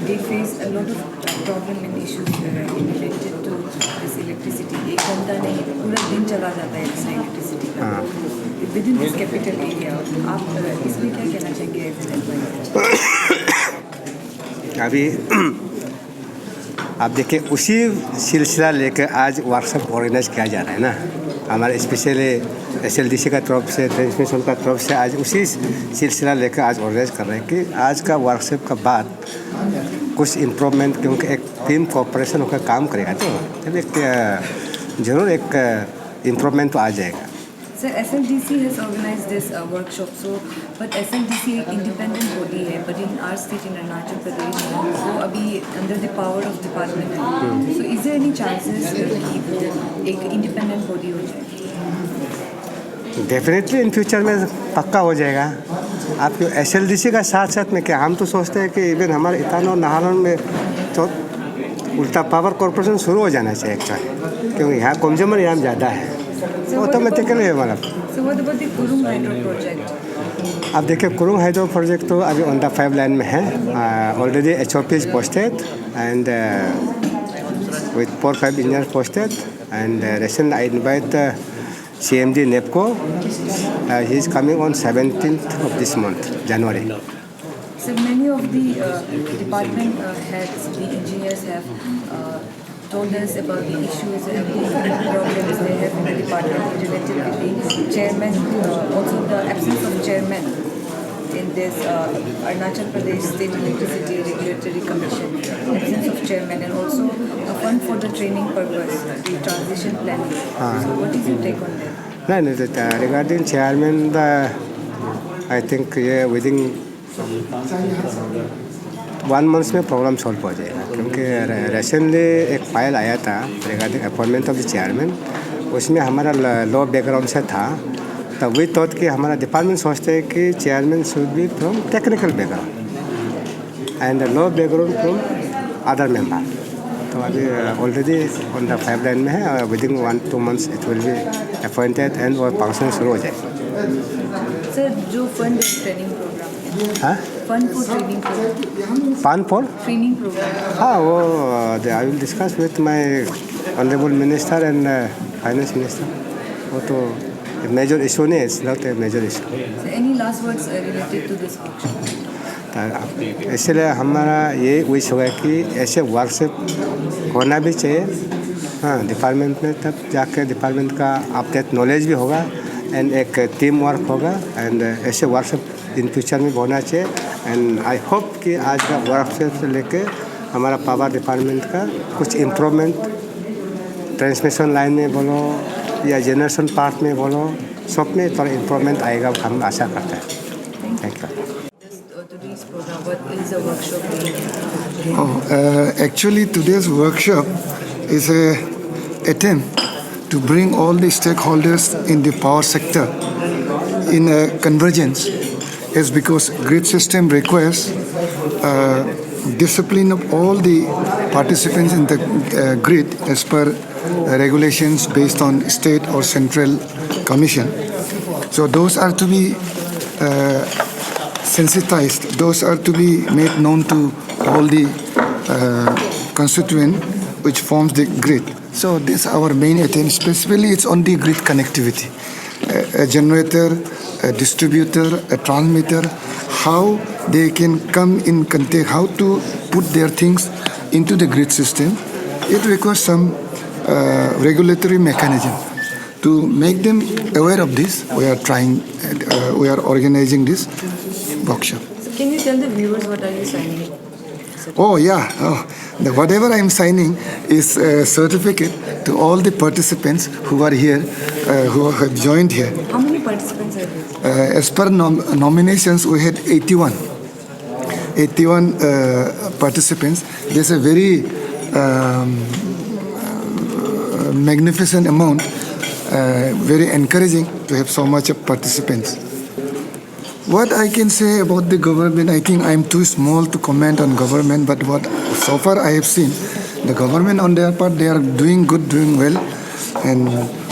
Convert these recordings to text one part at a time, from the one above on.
they face a lot of problem and issues related to this electricity. एक घंटा नहीं पूरा दिन चला जाता है बिना electricity का. Within this capital area, आप इसमें क्या कहना चाहेंगे as an advisor? अभी आप देखिए उसी सिलसिला लेकर आज वर्कशॉप ऑर्गेनाइज किया जा रहा है ना. हमारे स्पेशली SLDC का तरफ से ट्रांसमिशन का तरफ से आज उसी सिलसिला लेकर आज ऑर्गेनाइज कर रहे हैं कि आज का वर्कशॉप का बाद कुछ इम्प्रूवमेंट, क्योंकि एक टीम कोऑपरेशन होकर काम करेगा तो एक ज़रूर एक इम्प्रूवमेंट तो आ जाएगा. Sir, SLDC has organized this workshop. So, but SLDC एक independent body है, but in our state in Arunachal Pradesh, वो अभी under the power of department है. So, is there any chances कि वो एक independent body हो जाए? डेफिनेटली इन फ्यूचर में पक्का हो जाएगा. आपके SLDC का साथ साथ में क्या हम तो सोचते हैं कि इवन हमारे इतान और नाहरन में तो उल्टा पावर कॉर्पोरेशन शुरू हो जाना चाहिए एक्चुअली, क्योंकि यहाँ कंज्यूमर यहाँ ज़्यादा है. ऑटोमेटिकली है मतलब. So what about the Kurung Hydro project? अब देखिए कुरुंग हाइड्रो प्रोजेक्ट तो अभी ऑन द पाइपलाइन में है. Already HOP is posted and with 4-5 engineer posted and recent I invite CMD NEPCO. He is coming on 17th of this month, January. So many of the department heads, the engineers have told us about the issues and the problems they have in the department related with the chairman, also the absence of chairman in this Arunachal Pradesh State Electricity Regulatory Commission, absence of chairman, and also a fund for the training purpose, the transition planning. So what is your take on that? No, regarding chairman, I think within 1 month में problem solve हो जाएगा, क्योंकि recently एक file आया था regarding appointment of the chairman. उसमें हमारा law background से था. तो वी थॉट कि हमारा डिपार्टमेंट सोचते हैं कि chairman should be from technical background and law background from other member. तो अभी ऑलरेडी ऑन द पाइपलाइन में है. Within 1-2 months it will be appointed and और फंक्शन शुरू हो जाएगा. सर जो फंड ट्रेनिंग प्रोग्राम हाँ फंड फॉर ट्रेनिंग प्रोग्राम पान फॉर ट्रेनिंग प्रोग्राम हाँ वो I will discuss with my honourable minister and finance minister. वो तो मेजर इशू नहीं है. It's not a major issue. Any last words related to this workshop? इसलिए हमारा ये विश होगा कि ऐसे वर्कशॉप होना भी चाहिए. हाँ डिपार्टमेंट में तब जाके डिपार्टमेंट का अपडेट नॉलेज भी होगा एंड एक टीम वर्क होगा एंड ऐसे वर्कशॉप इन फ्यूचर में होना चाहिए. एंड आई होप कि आज का वर्कशॉप से लेके हमारा पावर डिपार्टमेंट का कुछ इम्प्रूवमेंट ट्रांसमिशन लाइन में बोलो या जनरेशन पार्ट में बोलो, सब में थोड़ा इम्प्रूवमेंट आएगा हम आशा करते हैं. Thank you. Today's program, what is the workshop? Actually, today's workshop is a attempt to bring all the stakeholders in the power sector in a convergence, is because grid system requires discipline of all the participants in the grid as per regulations based on state or central commission. So those are to be sensitized, those are to be made known to all the constituent which forms the grid. So this is our main attempt. Specifically it's on the grid connectivity. A generator, a distributor, a transmitter, how they can come in contact, how to put their things into the grid system. It requires some regulatory mechanism. To make them aware of this, we are organizing this workshop. So can you tell the viewers what are you signing? Oh yeah, whatever I am signing is a certificate to all the participants who are here, who have joined here. How many participants are there? As per nominations, we had 81 participants. There's a very magnificent amount, very encouraging to have so much of participants. What I can say about the government, I think I'm too small to comment on government, but what so far I have seen, the government on their part, they are doing good, doing well, and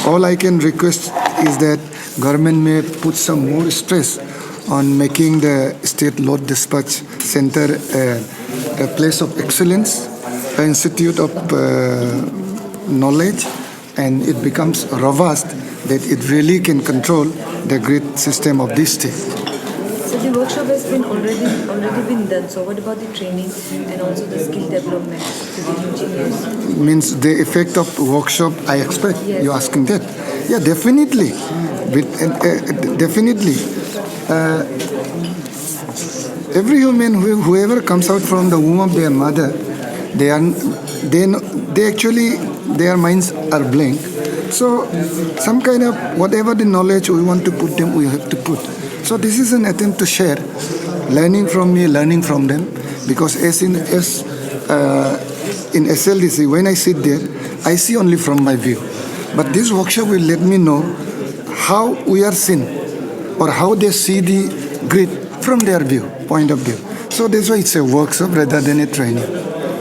all I can request is that government may put some more stress on making the state load dispatch center a place of excellence, an institute of knowledge, and it becomes robust that it really can control the grid system of this state. So the workshop has been already been done. So what about the training and also the skill development to the engineers? Means the effect of workshop, I expect. Yes. You're asking that? Yeah, definitely. Definitely. Every human, whoever comes out from the womb of their mother, they actually, their minds are blank. So some kind of whatever the knowledge we want to put them, we have to put. So this is an attempt to share, learning from me, learning from them. Because as in SLDC, when I sit there, I see only from my view. But this workshop will let me know how we are seen or how they see the grid from their point of view. So that's why it's a workshop rather than a training.